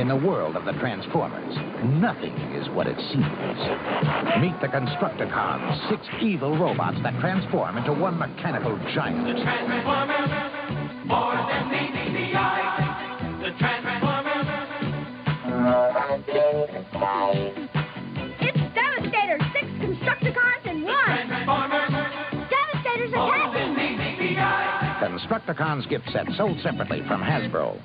In the world of the Transformers, nothing is what it seems. Meet the Constructicons, 6 evil robots that transform into one mechanical giant. The Transformers, more than meets the eye. The Transformers. It's Devastator, 6 Constructicons in 1. Transformers. Devastator's attacking. Constructicons gift set sold separately from Hasbro.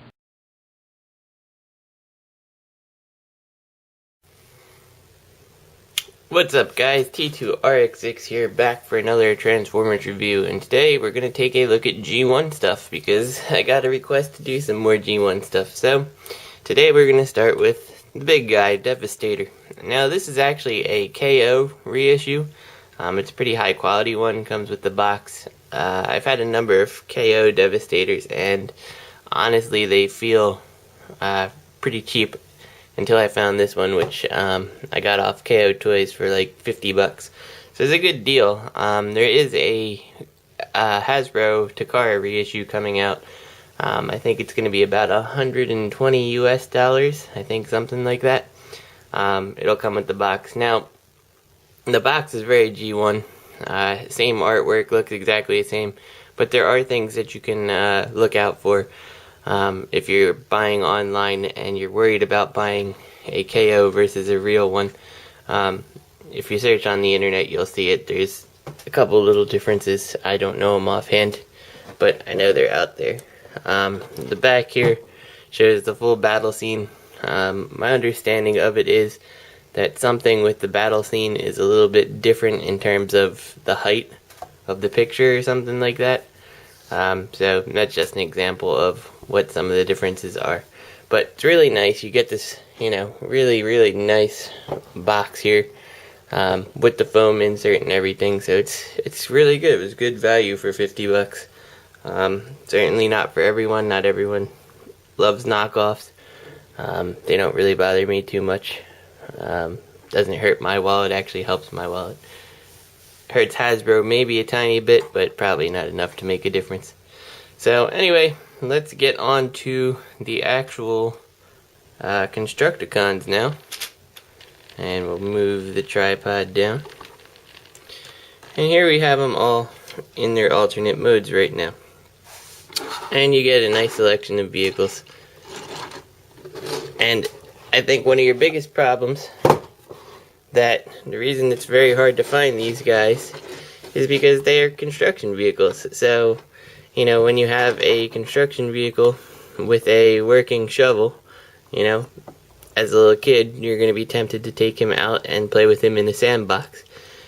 What's up guys, T2RX6 here, back for another Transformers review, and today we're going to take a look at G1 stuff, because I got a request to do some more G1 stuff. So, today we're going to start with the big guy, Devastator. Now this is actually a KO reissue. It's a pretty high quality one, comes with the box. I've had a number of KO Devastators, and honestly they feel pretty cheap. Until I found this one, which I got off KO Toys for like 50 bucks. So it's a good deal. There is a Hasbro Takara reissue coming out. I think it's going to be about $120 US. I think something like that. It'll come with the box. Now, the box is very G1. Same artwork, looks exactly the same. But there are things that you can look out for. If you're buying online and you're worried about buying a KO versus a real one, if you search on the internet you'll see it. There's a couple little differences. I don't know them offhand, but I know they're out there. The back here shows the full battle scene. My understanding of it is that something with the battle scene is a little bit different in terms of the height of the picture or something like that. So that's just an example of what some of the differences are. But it's really nice. You get this, really nice box here with the foam insert and everything. So it's really good. It was good value for 50 bucks. Certainly not for everyone. Not everyone loves knockoffs. They don't really bother me too much. Doesn't hurt my wallet. Actually helps my wallet. Hurts Hasbro maybe a tiny bit, but probably not enough to make a difference. So anyway, let's get on to the actual Constructicons now. And we'll move the tripod down. And here we have them all in their alternate modes right now. And you get a nice selection of vehicles. And I think one of your biggest problems, that the reason it's very hard to find these guys is because they are construction vehicles. So, when you have a construction vehicle with a working shovel, as a little kid, you're going to be tempted to take him out and play with him in the sandbox.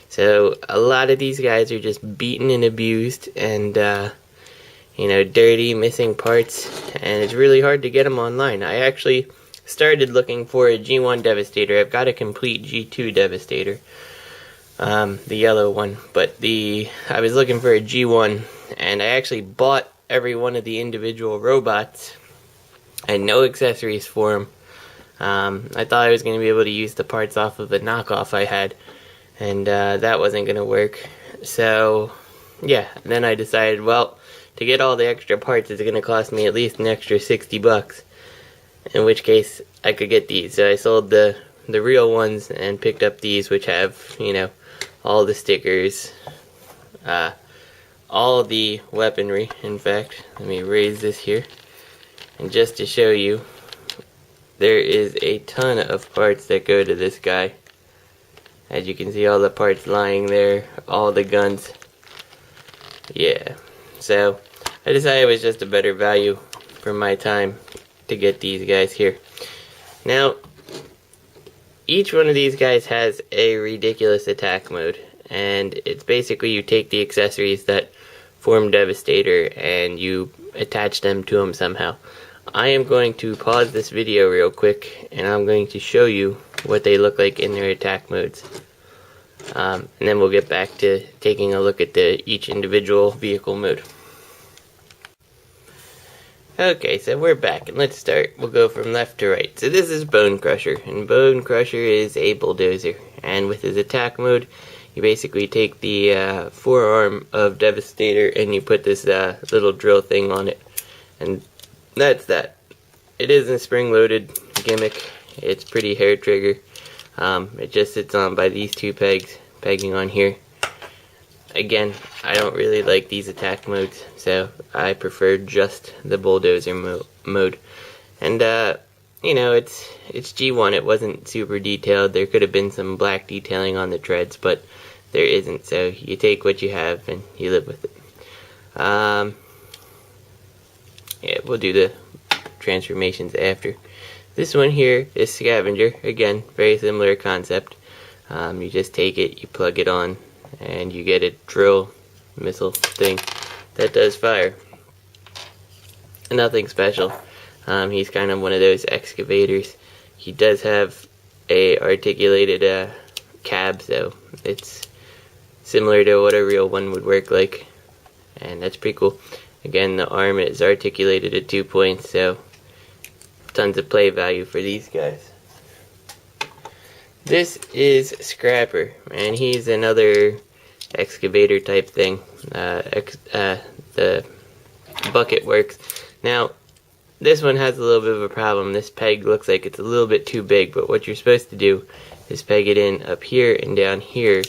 So, a lot of these guys are just beaten and abused and, dirty, missing parts, and it's really hard to get them online. I actually started looking for a G1 Devastator. I've got a complete G2 Devastator, the yellow one, but I was looking for a G1, and I actually bought every one of the individual robots and no accessories for them. I thought I was going to be able to use the parts off of a knockoff I had, and that wasn't going to work. So yeah, then I decided, well, to get all the extra parts is going to cost me at least an extra 60 bucks. In which case, I could get these. So I sold the real ones and picked up these, which have, all the stickers, all the weaponry. In fact, let me raise this here. And just to show you, there is a ton of parts that go to this guy. As you can see, all the parts lying there, all the guns. Yeah. So, I decided it was just a better value for my time to get these guys here. Now, each one of these guys has a ridiculous attack mode, and it's basically you take the accessories that form Devastator and you attach them to him somehow. I am going to pause this video real quick, and I'm going to show you what they look like in their attack modes. And then we'll get back to taking a look at each individual vehicle mode. Okay, so we're back, and let's start. We'll go from left to right. So this is Bone Crusher, and Bone Crusher is a bulldozer. And with his attack mode, you basically take the forearm of Devastator and you put this little drill thing on it. And that's that. It isn't spring-loaded. You gimmick. It's pretty hair trigger. It just sits on by these two pegging on here. Again, I don't really like these attack modes, so I prefer just the bulldozer mode. And you know, it's G1. It wasn't super detailed. There could have been some black detailing on the treads, but there isn't. So you take what you have and you live with it. Yeah, we'll do the transformations after. This one here is Scavenger. Again, very similar concept. You just take it, you plug it on, and you get a drill missile thing that does fire. Nothing special. He's kind of one of those excavators. He does have a articulated cab, so it's similar to what a real one would work like, and that's pretty cool. Again, the arm is articulated at 2 points, so tons of play value for these guys. This is Scrapper, and he's another excavator type thing. The bucket works. Now, this one has a little bit of a problem. This peg looks like it's a little bit too big, but what you're supposed to do is peg it in up here and down here.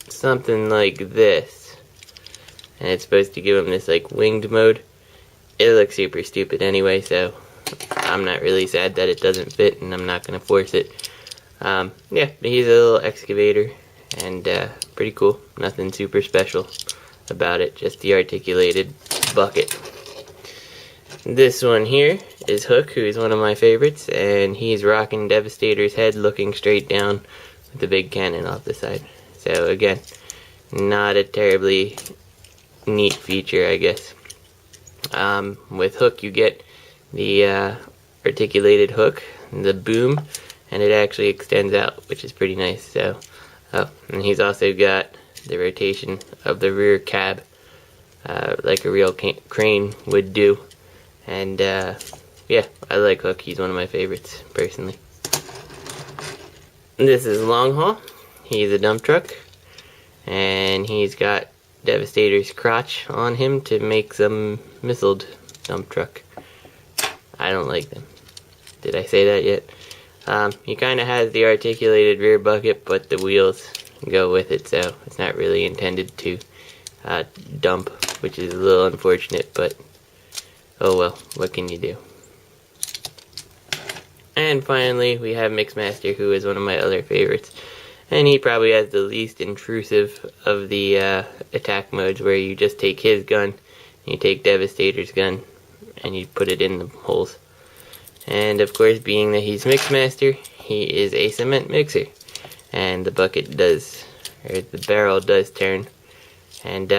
Something like this. And it's supposed to give him this like winged mode. It looks super stupid anyway, so I'm not really sad that it doesn't fit, and I'm not going to force it. Yeah, he's a little excavator, and pretty cool. Nothing super special about it, just the articulated bucket. This one here is Hook, who is one of my favorites, and he's rocking Devastator's head looking straight down with the big cannon off the side. So again, not a terribly neat feature, I guess. With Hook you get the articulated hook, the boom, and it actually extends out, which is pretty nice. So, and he's also got the rotation of the rear cab, like a real crane would do. And yeah, I like Hook. He's one of my favorites, personally. This is Long Haul. He's a dump truck, and he's got Devastator's crotch on him to make some missiled dump truck. I don't like them. Did I say that yet? He kind of has the articulated rear bucket, but the wheels go with it, so it's not really intended to dump, which is a little unfortunate, but oh well, what can you do? And finally, we have Mixmaster, who is one of my other favorites. And he probably has the least intrusive of the attack modes, where you just take his gun, and you take Devastator's gun, and you put it in the holes. And of course, being that he's Mixmaster, he is a cement mixer. And the bucket does, or the barrel does turn. And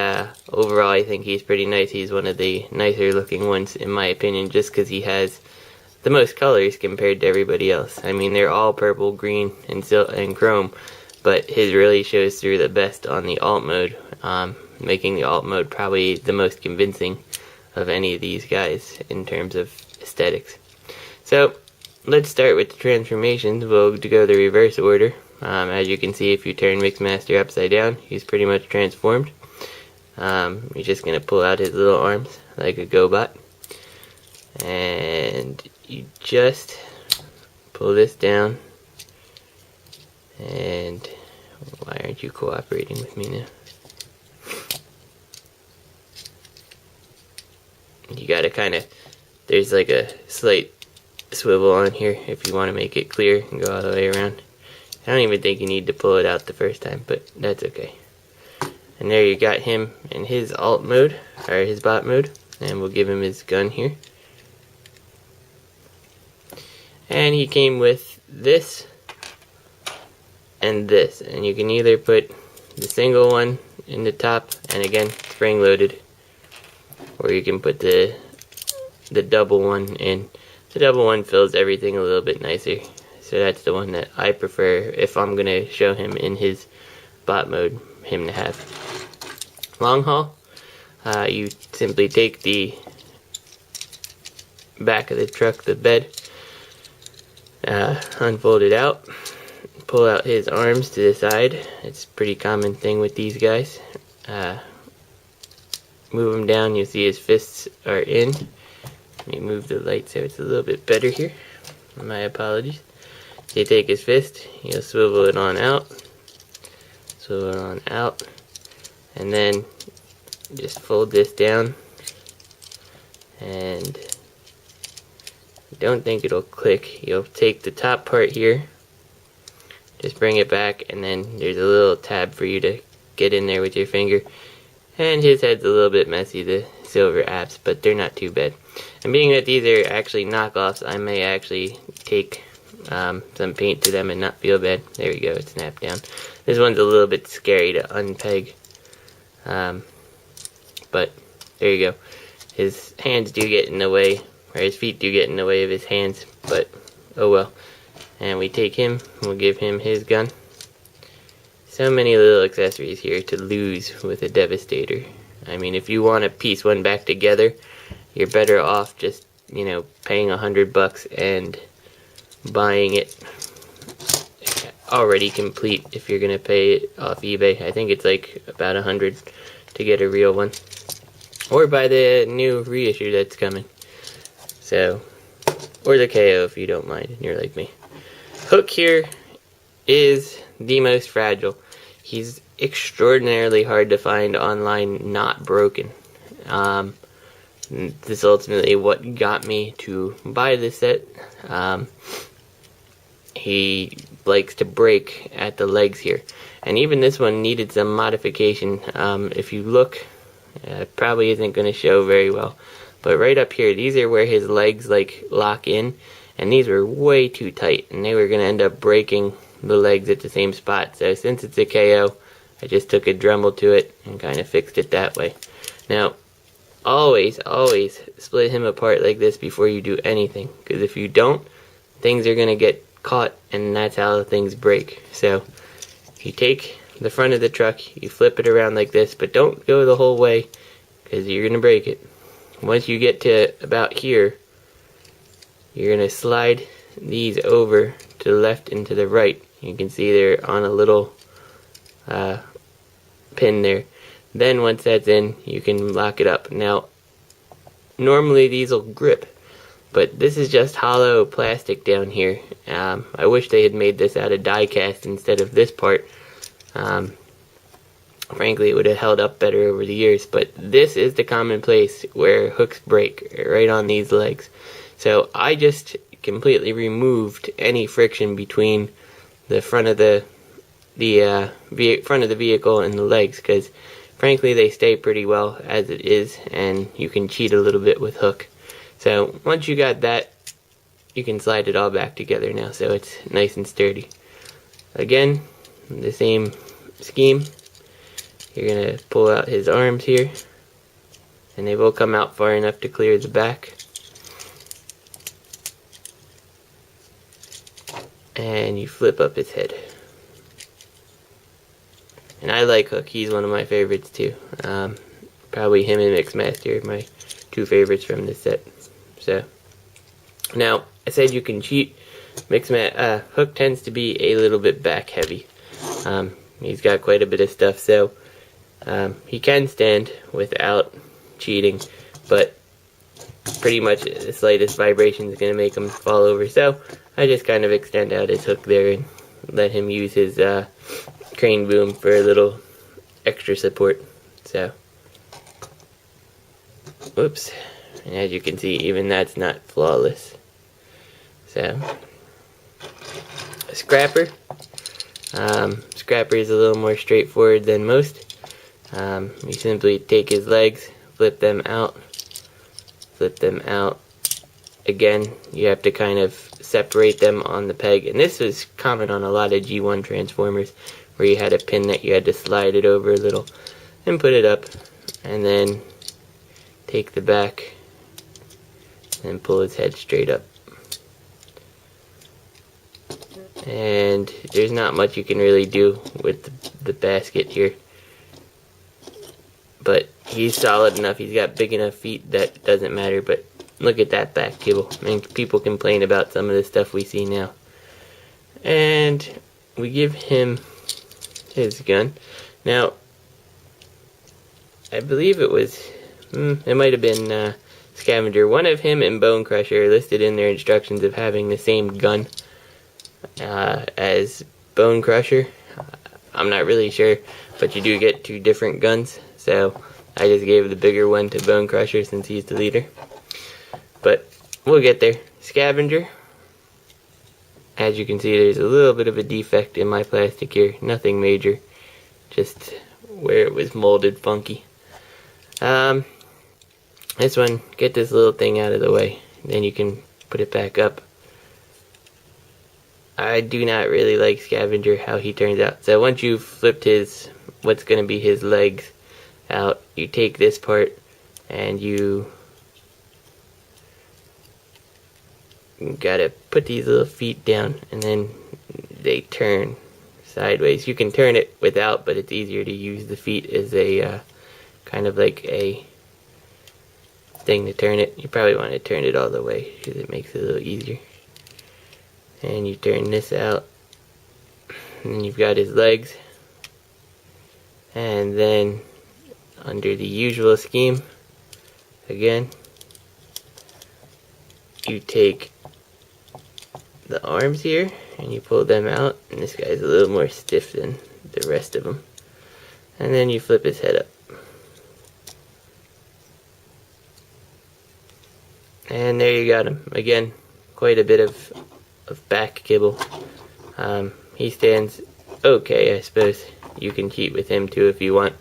overall, I think he's pretty nice. He's one of the nicer looking ones, in my opinion, just because he has the most colors compared to everybody else. I mean, they're all purple, green, and chrome. But his really shows through the best on the alt mode, making the alt mode probably the most convincing of any of these guys in terms of aesthetics. So let's start with the transformations. We'll go the reverse order. As you can see, if you turn Mixmaster upside down, he's pretty much transformed. You're just going to pull out his little arms like a GoBot, and you just pull this down. And why aren't you cooperating with me now? You gotta kind of, there's like a slight swivel on here if you want to make it clear and go all the way around. I don't even think you need to pull it out the first time, but that's okay. And there you got him in his alt mode, or his bot mode, and we'll give him his gun here. And he came with this and this, and you can either put the single one in the top, and again spring loaded, or you can put the double one in. The double one fills everything a little bit nicer, so that's the one that I prefer if I'm gonna show him in his bot mode, him to have. Long Haul, you simply take the back of the truck, the bed, unfold it out, pull out his arms to the side. It's a pretty common thing with these guys. Move him down, you see his fists are in, Let me move the light so it's a little bit better here. My apologies. So you take his fist, you'll swivel it on out, and then just fold this down, and I don't think it'll click. You'll take the top part here, just bring it back, and then there's a little tab for you to get in there with your finger. And his head's a little bit messy, the silver apps, but they're not too bad. And being that these are actually knockoffs, I may actually take some paint to them and not feel bad. There we go, it snapped down. This one's a little bit scary to unpeg, but there you go. His hands do get in the way, or his feet do get in the way of his hands, but oh well. And we take him, we'll give him his gun. So many little accessories here to lose with a Devastator. I mean, if you want to piece one back together, you're better off just, you know, paying $100 and buying it already complete if you're gonna pay it off eBay. I think it's like about $100 to get a real one, or buy the new reissue that's coming. So, or the KO if you don't mind and you're like me. Hook here is the most fragile. He's extraordinarily hard to find online, not broken. This is ultimately what got me to buy this set. He likes to break at the legs here, and even this one needed some modification. If you look, it probably isn't going to show very well, but right up here, these are where his legs like lock in, and these were way too tight, and they were going to end up breaking the legs at the same spot. So since it's a KO, I just took a Dremel to it and kind of fixed it that way. Now, always split him apart like this before you do anything, because if you don't, things are going to get caught, and that's how things break. So you take the front of the truck, you flip it around like this, but don't go the whole way because you're going to break it. Once you get to about here, you're going to slide these over to the left and to the right. You can see they're on a little pin there. Then once that's in, you can lock it up. Now, normally these will grip, but this is just hollow plastic down here. I wish they had made this out of die cast instead of this part. Frankly, it would have held up better over the years, but this is the common place where hooks break, right on these legs. So I just completely removed any friction between the front of the front of the vehicle and the legs, because frankly they stay pretty well as it is, and you can cheat a little bit with hook. So once you got that, you can slide it all back together now, so it's nice and sturdy. Again, the same scheme. You're going to pull out his arms here, and they will come out far enough to clear the back. And you flip up his head. And I like Hook, he's one of my favorites too. Probably him and Mixmaster are my two favorites from this set. So, now, I said you can cheat. Hook tends to be a little bit back heavy. He's got quite a bit of stuff, so he can stand without cheating, but pretty much the slightest vibration is going to make him fall over. So I just kind of extend out his hook there and let him use his crane boom for a little extra support. So, whoops. And as you can see, even that's not flawless. So, a scrapper. Scrapper is a little more straightforward than most. You simply take his legs, flip them out. Again, you have to kind of separate them on the peg. And this was common on a lot of G1 Transformers, where you had a pin that you had to slide it over a little and put it up. And then take the back and pull his head straight up. And there's not much you can really do with the basket here. But he's solid enough, he's got big enough feet that doesn't matter. But look at that back kibble. I mean, people complain about some of the stuff we see now. And we give him his gun. Now, I believe it was, it might have been Scavenger. One of him and Bone Crusher are listed in their instructions of having the same gun as Bone Crusher. I'm not really sure, but you do get 2 different guns, so I just gave the bigger one to Bone Crusher since he's the leader. But we'll get there. Scavenger. As you can see, there's a little bit of a defect in my plastic here. Nothing major, just where it was molded funky. This one, get this little thing out of the way, then you can put it back up. I do not really like Scavenger, how he turns out. So once you've flipped what's going to be his legs out, you take this part and you gotta put these little feet down, and then they turn sideways. You can turn it without, but it's easier to use the feet as a kind of like a thing to turn it. You probably want to turn it all the way because it makes it a little easier. And you turn this out, and then you've got his legs. And then under the usual scheme, again, you take the arms here and you pull them out, and this guy's a little more stiff than the rest of them. And then you flip his head up. And there you got him. Again, quite a bit of back kibble. He stands okay, I suppose. You can cheat with him too if you want.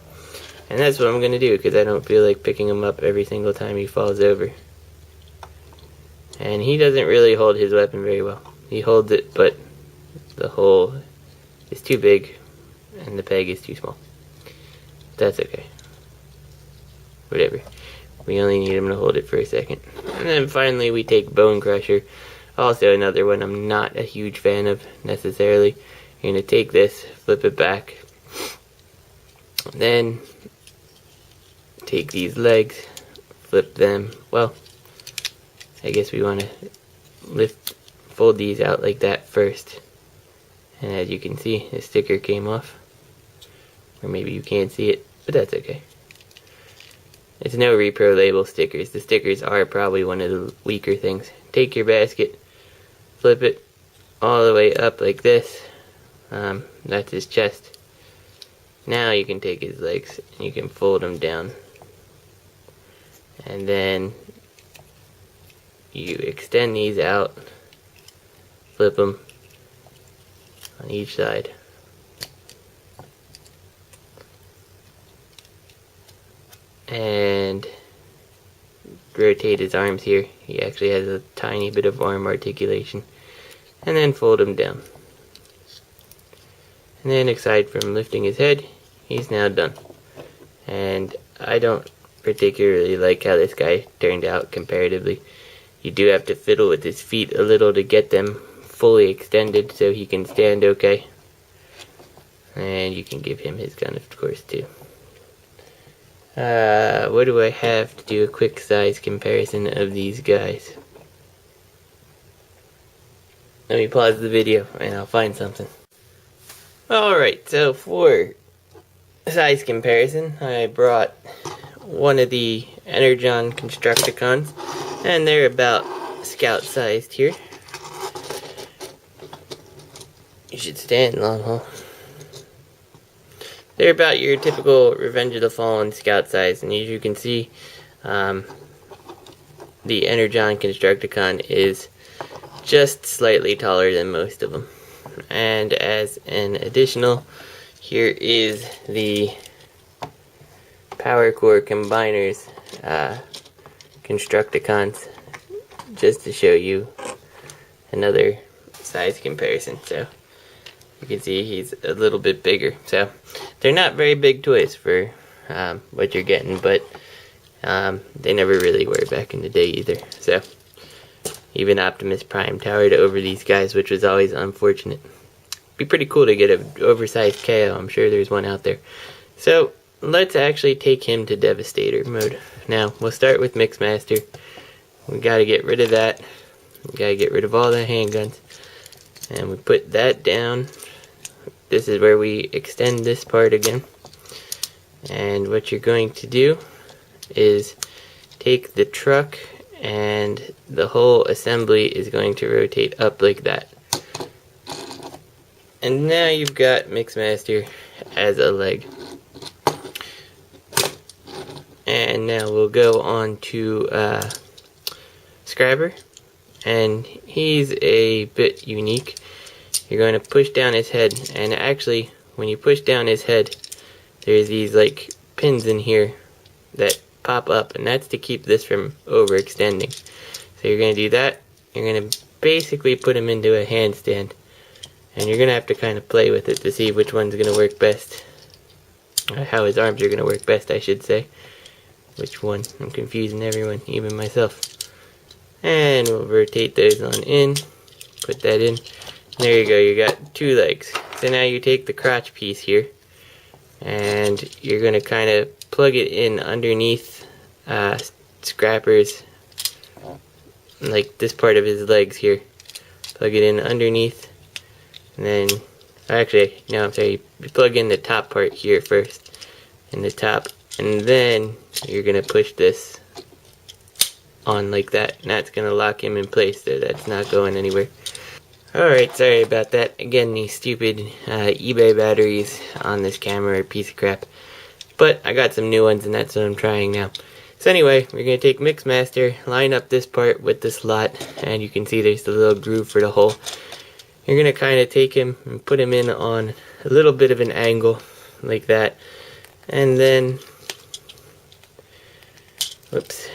And that's what I'm going to do, because I don't feel like picking him up every single time he falls over. And he doesn't really hold his weapon very well. He holds it, but the hole is too big and the peg is too small. That's okay. Whatever. We only need him to hold it for a second. And then finally we take Bone Crusher. Also another one I'm not a huge fan of necessarily. You're going to take this, flip it back, then take these legs, flip them. Well, I guess we want to fold these out like that first. And as you can see, the sticker came off. Or maybe you can't see it, but that's okay. It's no repro label stickers. The stickers are probably one of the weaker things. Take your basket, flip it all the way up like this. That's his chest. Now you can take his legs and you can fold them down. And then you extend these out, flip them on each side. And rotate his arms here. He actually has a tiny bit of arm articulation. And then fold him down. And then aside from lifting his head, he's now done. And I don't particularly like how this guy turned out comparatively. You do have to fiddle with his feet a little to get them fully extended so he can stand okay. And you can give him his gun, of course, too. What do I have to do a quick size comparison of these guys? Let me pause the video and I'll find something. Alright, so for size comparison, I brought one of the G1 Constructicons, and they're about scout sized here. You should stand, long haul. They're about your typical Revenge of the Fallen scout size, and as you can see, the G1 Constructicon is just slightly taller than most of them. And as an additional, here is the Power Core Combiners Constructicons, just to show you another size comparison. So you can see he's a little bit bigger. So they're not very big toys for what you're getting, but they never really were back in the day either. So even Optimus Prime towered over these guys, which was always unfortunate. Be pretty cool to get an oversized KO. I'm sure there's one out there. So let's actually take him to Devastator mode. Now we'll start with Mixmaster. We gotta get rid of that. We gotta get rid of all the handguns. And we put that down. This is where we extend this part again. And what you're going to do is take the truck, and the whole assembly is going to rotate up like that. And now you've got Mixmaster as a leg. And now we'll go on to Scrabber, and he's a bit unique. You're going to push down his head, and actually when you push down his head, there's these like pins in here that pop up, and that's to keep this from overextending. So you're going to do that. You're going to basically put him into a handstand, and you're going to have to kind of play with it to see which one's going to work best. How his arms are going to work best, I should say. Which one? I'm confusing everyone, even myself. And we'll rotate those on in. Put that in. There you go, you got 2 legs. So now you take the crotch piece here, and you're going to kind of plug it in underneath Scrapper's, like this part of his legs here. Plug it in underneath, and then, actually, no, I'm sorry, you plug in the top part here first, in the top, and then you're going to push this on like that, and that's going to lock him in place so that's not going anywhere. Alright, sorry about that. Again, these stupid eBay batteries on this camera are a piece of crap. But I got some new ones, and that's what I'm trying now. So anyway, we're going to take Mixmaster, line up this part with the slot, and you can see there's the little groove for the hole. You're going to kind of take him and put him in on a little bit of an angle, like that. And then, whoops.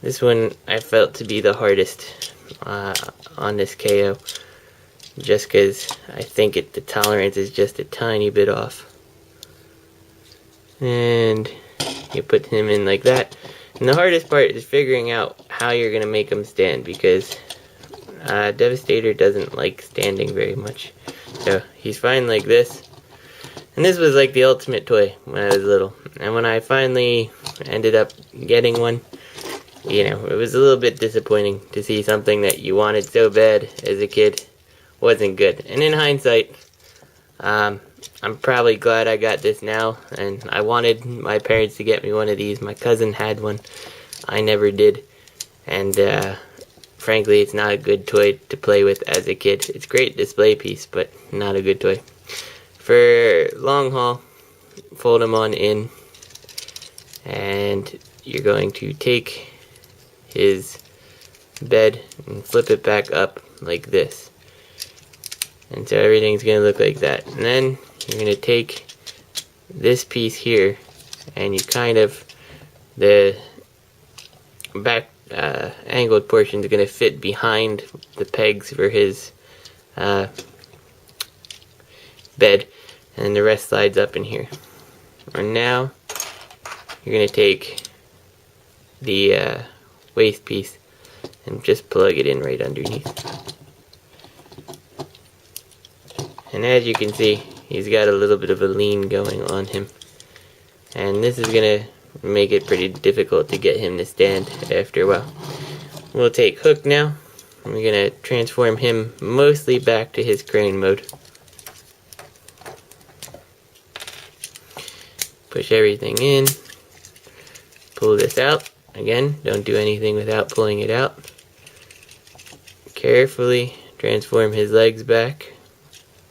This one I felt to be the hardest on this KO, just because I think the tolerance is just a tiny bit off. And you put him in like that. And the hardest part is figuring out how you're going to make him stand, because Devastator doesn't like standing very much. So he's fine like this. And this was like the ultimate toy when I was little. And when I finally ended up getting one, you know, it was a little bit disappointing to see something that you wanted so bad as a kid wasn't good. And in hindsight, I'm probably glad I got this now, and I wanted my parents to get me one of these. My cousin had one. I never did. And frankly, it's not a good toy to play with as a kid. It's a great display piece, but not a good toy. For long haul, fold them on in, and you're going to take his bed and flip it back up like this. And so everything's going to look like that. And then you're going to take this piece here, and you kind of, the back angled portion is going to fit behind the pegs for his bed, and the rest slides up in here. And now you're going to take the waist piece and just plug it in right underneath. And as you can see, he's got a little bit of a lean going on him, and this is gonna make it pretty difficult to get him to stand after a while. We'll take Hook now, and we're gonna transform him mostly back to his crane mode. Push everything in, pull this out. Again, don't do anything without pulling it out. Carefully transform his legs back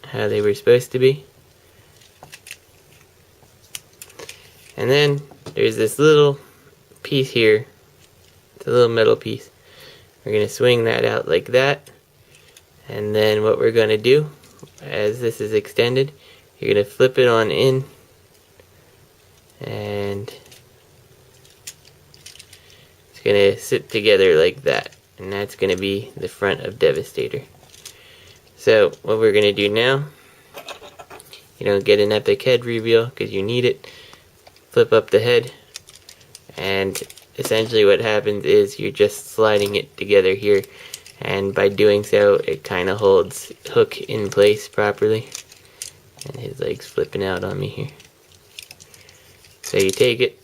how they were supposed to be. And then there's this little piece here. It's a little metal piece. We're going to swing that out like that. And then what we're going to do, as this is extended, you're going to flip it on in, and it's going to sit together like that. And that's going to be the front of Devastator. So what we're going to do now, you don't get an epic head reveal because you need it. Flip up the head, and essentially what happens is you're just sliding it together here, and by doing so it kind of holds Hook in place properly. And his leg's flipping out on me here. So you take it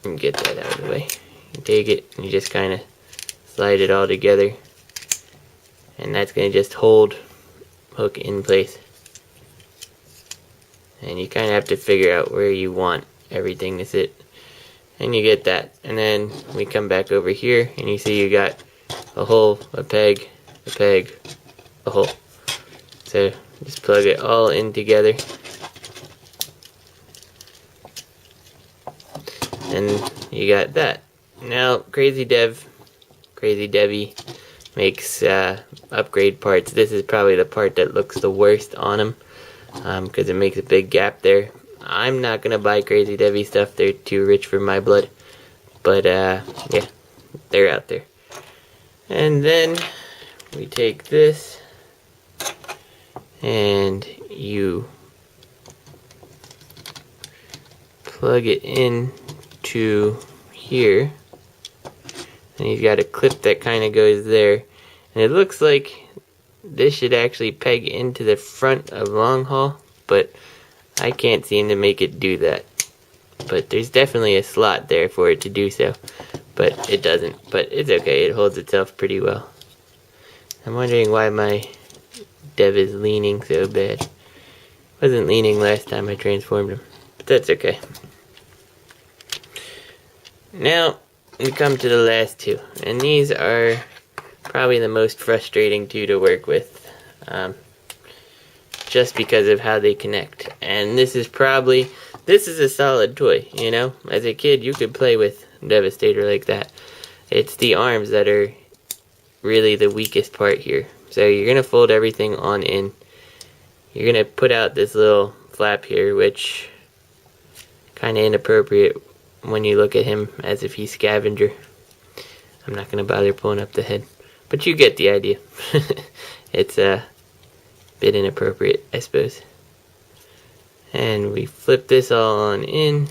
and get that out of the way. You take it and you just kind of slide it all together, and that's going to just hold Hook in place. And you kind of have to figure out where you want everything to sit. and you get that. And then we come back over here, and you see you got a hole, a peg, a hole. So just plug it all in together. And you got that. Now, Crazy Debbie makes upgrade parts. This is probably the part that looks the worst on them, because it makes a big gap there. I'm not gonna buy Crazy Debbie stuff, they're too rich for my blood. But yeah, they're out there. And then we take this and you plug it in to here, and you've got a clip that kind of goes there, and it looks like this should actually peg into the front of long haul, but I can't seem to make it do that. But there's definitely a slot there for it to do so, but it doesn't. But it's okay, it holds itself pretty well. I'm wondering why my Dev is leaning so bad. Wasn't leaning last time I transformed him, but that's okay. Now we come to the last two, and these are probably the most frustrating two to work with, just because of how they connect. And this is a solid toy, you know? As a kid, you could play with Devastator like that. It's the arms that are really the weakest part here. So you're gonna fold everything on in. You're gonna put out this little flap here, which kinda inappropriate when you look at him as if he's scavenger. I'm not gonna bother pulling up the head, but you get the idea. It's a bit inappropriate, I suppose. And we flip this all on in,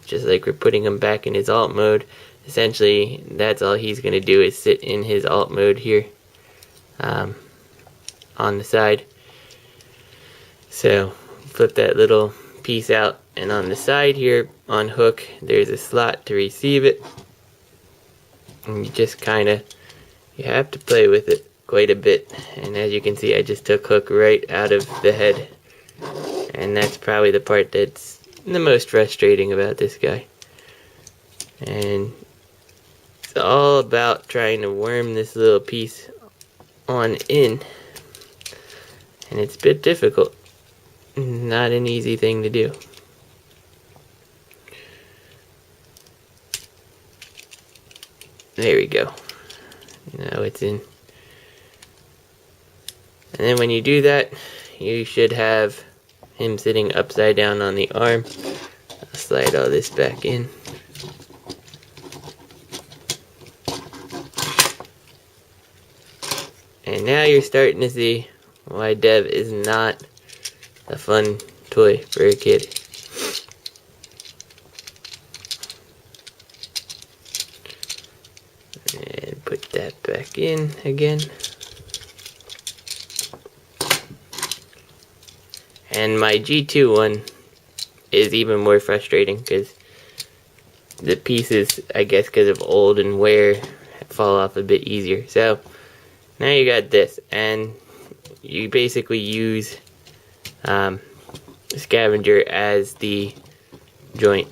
just like we're putting him back in his alt mode. Essentially, that's all he's gonna do is sit in his alt mode here, on the side. So flip that little piece out, and on the side here on hook there's a slot to receive it, and you just you have to play with it quite a bit. And as you can see, I just took hook right out of the head, and that's probably the part that's the most frustrating about this guy. And it's all about trying to worm this little piece on in, and it's a bit difficult. Not an easy thing to do. There we go. Now it's in. And then when you do that, you should have him sitting upside down on the arm. I'll slide all this back in. And now you're starting to see why Dev is not a fun toy for a kid. And put that back in again. And my G2 one is even more frustrating because the pieces, I guess because of old and wear, fall off a bit easier. So now you got this, and you basically use Scavenger as the joint,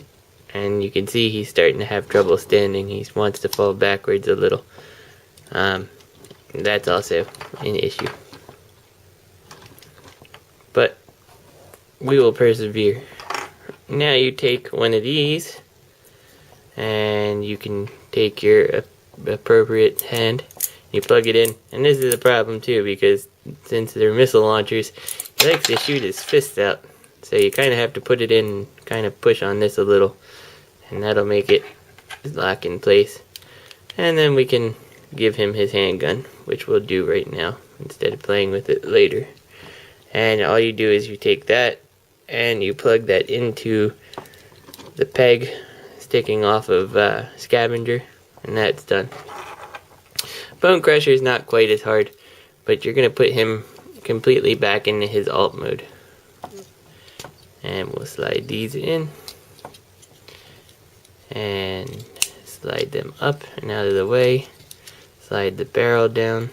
and you can see he's starting to have trouble standing. He wants to fall backwards a little. That's also an issue, but we will persevere. Now you take one of these, and you can take your appropriate hand, you plug it in, and this is a problem too, because since they're missile launchers, he likes to shoot his fists out. So you kind of have to put it in and kind of push on this a little, and that'll make it lock in place. And then we can give him his handgun, which we'll do right now instead of playing with it later. And all you do is you take that and you plug that into the peg sticking off of Scavenger, and that's done. Bone Crusher is not quite as hard, but you're going to put him completely back into his alt mode. And we'll slide these in and slide them up and out of the way. Slide the barrel down.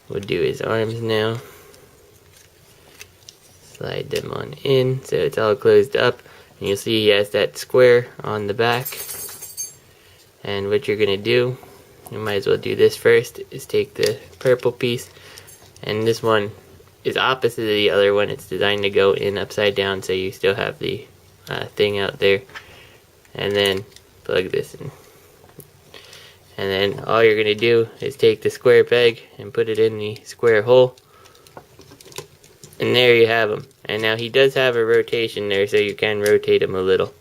We'll do his arms now. Slide them on in so it's all closed up. And you'll see he has that square on the back. And what you're going to do, you might as well do this first, is take the purple piece. And this one is opposite of the other one. It's designed to go in upside down, so you still have the thing out there. And then plug this in. And then all you're going to do is take the square peg and put it in the square hole. And there you have him. And now he does have a rotation there, so you can rotate him a little.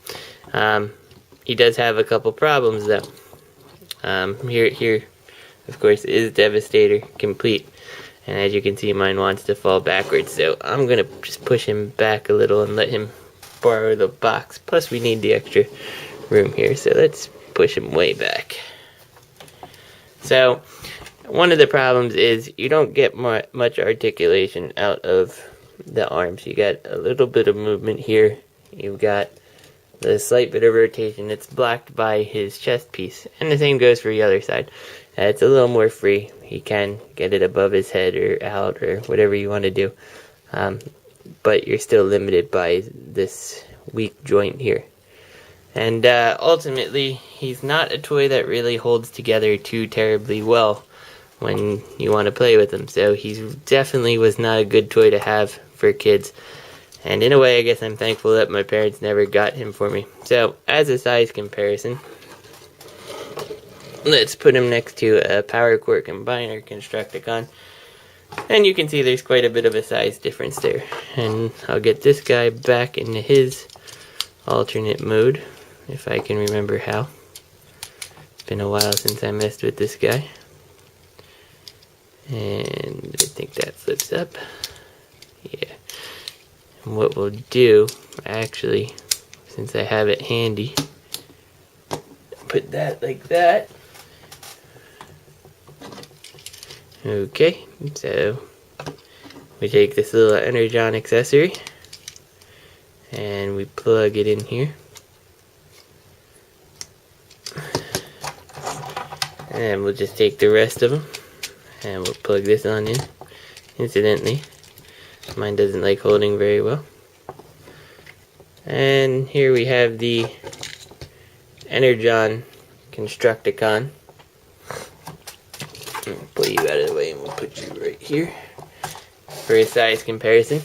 He does have a couple problems though. Here, of course, is Devastator complete. And as you can see, mine wants to fall backwards. So I'm going to just push him back a little and let him borrow the box. Plus we need the extra room here, so let's push him way back. So one of the problems is you don't get much articulation out of the arms. You got a little bit of movement here. You've got the slight bit of rotation that's blocked by his chest piece. And the same goes for the other side. It's a little more free. He can get it above his head or out or whatever you want to do. But you're still limited by this weak joint here. And ultimately, he's not a toy that really holds together too terribly well when you want to play with him. So he definitely was not a good toy to have for kids. And in a way, I guess I'm thankful that my parents never got him for me. So, as a size comparison, let's put him next to a Power Core Combiner Constructicon. And you can see there's quite a bit of a size difference there. And I'll get this guy back into his alternate mode, if I can remember how. It's been a while since I messed with this guy. And I think that flips up. Yeah. And what we'll do, actually, since I have it handy, put that like that. Okay, so we take this little Energon accessory and we plug it in here. And we'll just take the rest of them and we'll plug this on in. Incidentally, mine doesn't like holding very well. And here we have the Energon Constructicon. I'll pull you out of the way and we'll put you right here for a size comparison.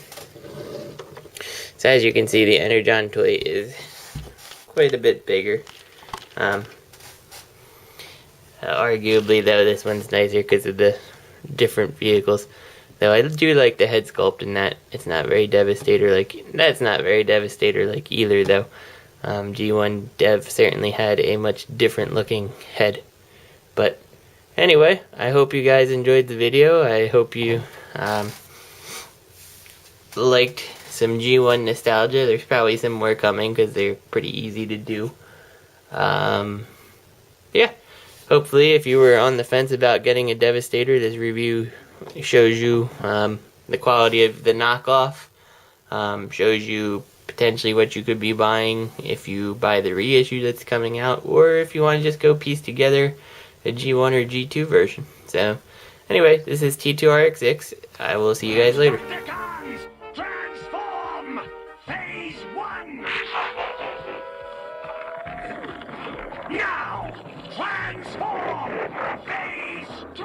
So as you can see, the Energon toy is quite a bit bigger. Arguably though, this one's nicer because of the different vehicles. Though I do like the head sculpt in that. It's not very Devastator like. That's not very Devastator like either though. G1 Dev certainly had a much different looking head. But anyway, I hope you guys enjoyed the video. I hope you liked some G1 nostalgia. There's probably some more coming because they're pretty easy to do. Yeah. Hopefully, if you were on the fence about getting a Devastator, this review shows you the quality of the knockoff. Shows you potentially what you could be buying if you buy the reissue that's coming out, or if you want to just go piece together a G1 or G2 version. So, anyway, this is T2RX6. I will see you guys later. Constructicons, transform! Phase 1! Now, transform! Phase 2!